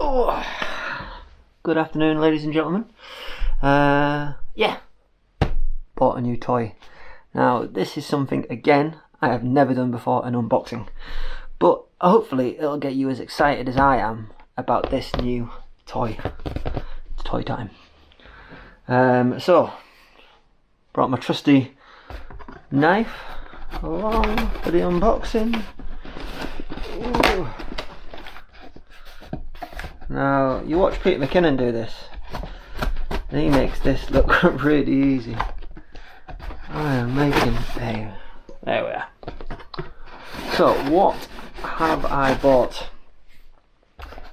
Oh, good afternoon, ladies and gentlemen. Yeah, bought a new toy. Now, this is something, again, I have never done before, an unboxing. But hopefully it'll get you as excited as I am about this new toy. It's toy time. So, brought my trusty knife along for the unboxing. Ooh. Now, you watch Peter McKinnon do this, and he makes this look really easy. I am making a... There we are. So, what have I bought?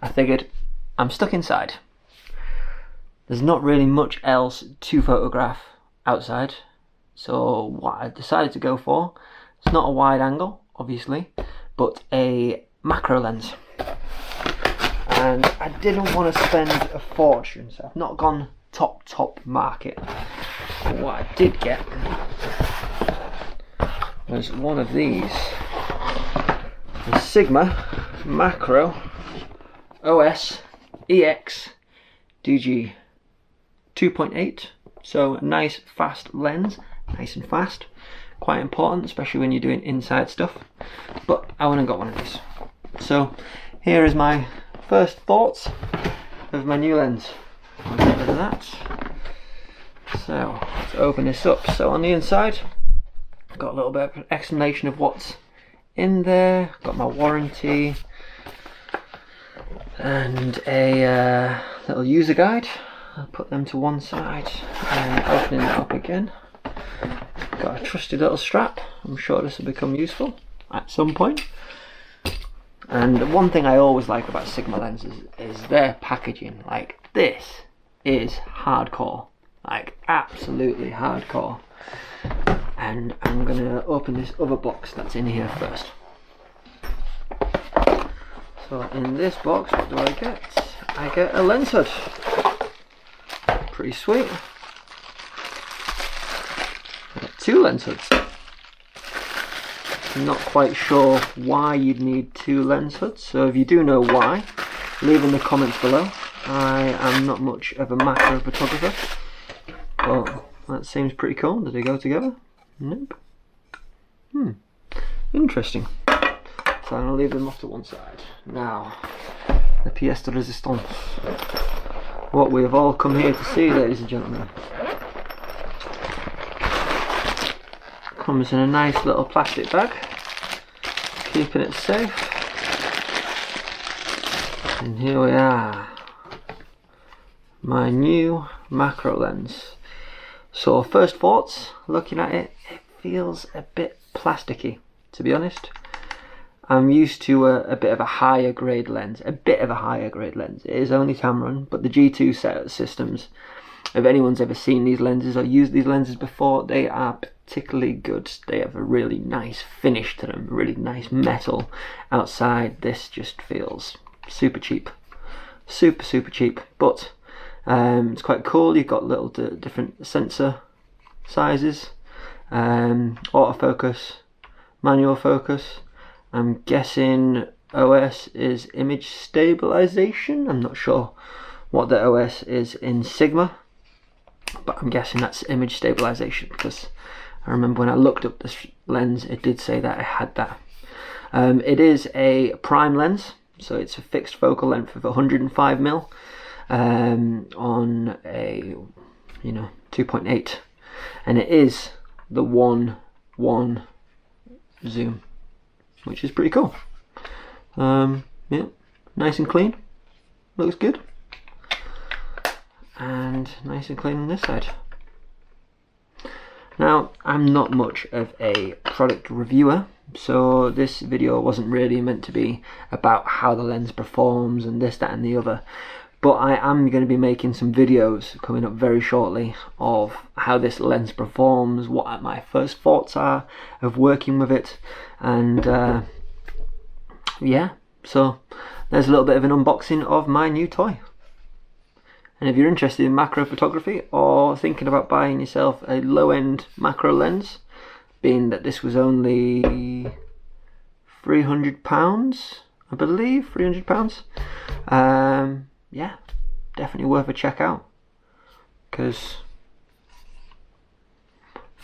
I figured, I'm stuck inside. There's not really much else to photograph outside, so what I decided to go for, it's not a wide angle, obviously, but a macro lens. And I didn't want to spend a fortune, so I've not gone top market. But what I did get was one of these, the Sigma Macro OS EX DG 2.8. So a nice fast lens, nice and fast, quite important, especially when you're doing inside stuff. But I went and got one of these. So here is my first thoughts of my new lens. I'll get rid of that. So let's open this up. So on the inside, I've got a little bit of an explanation of what's in there. Got my warranty and a little user guide. I'll put them to one side and opening it up again. Got a trusty little strap. I'm sure this will become useful at some point. And one thing I always like about Sigma lenses is their packaging. Like, this is hardcore, like absolutely hardcore. And I'm gonna open this other box that's in here first. So in this box, what do I get? I get a lens hood. Pretty sweet. I got two lens hoods. I'm not quite sure why you'd need two lens hoods, so if you do know why, leave in the comments below. I am not much of a macro photographer, but that seems pretty cool. Do they go together? Nope. Interesting. So I'm going to leave them off to one side. Now, the pièce de résistance. What we have all come here to see, ladies and gentlemen. Comes in a nice little plastic bag, keeping it safe. And here we are, my new macro lens. So first thoughts, looking at it, it feels a bit plasticky, to be honest. I'm used to a bit of a higher grade lens, It is only Tamron, but the G2 set systems, if anyone's ever seen these lenses or used these lenses before, they are particularly good. They have a really nice finish to them, really nice metal outside. This just feels super cheap, super cheap, but it's quite cool. You've got little different sensor sizes, autofocus, manual focus. I'm guessing OS is image stabilization. I'm not sure what the OS is in Sigma, but I'm guessing that's image stabilization, because I remember when I looked up this lens, it did say that it had that. It is a prime lens, so it's a fixed focal length of 105mm on a 2.8, and it is the 1:1 zoom, which is pretty cool. Yeah, nice and clean, looks good. And nice and clean on this side. Now, I'm not much of a product reviewer, so this video wasn't really meant to be about how the lens performs and this, that and the other, but I am going to be making some videos coming up very shortly of how this lens performs, what my first thoughts are of working with it, and yeah, so there's a little bit of an unboxing of my new toy. And if you're interested in macro photography or thinking about buying yourself a low-end macro lens, being that this was only £300, I believe, £300, Yeah, definitely worth a check out, because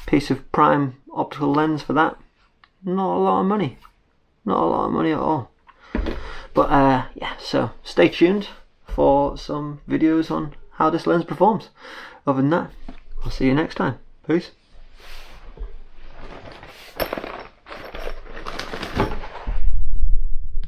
piece of prime optical lens for that, not a lot of money, not a lot of money at all. But yeah, so stay tuned for some videos on how this lens performs. Other than that, I'll see you next time. Peace.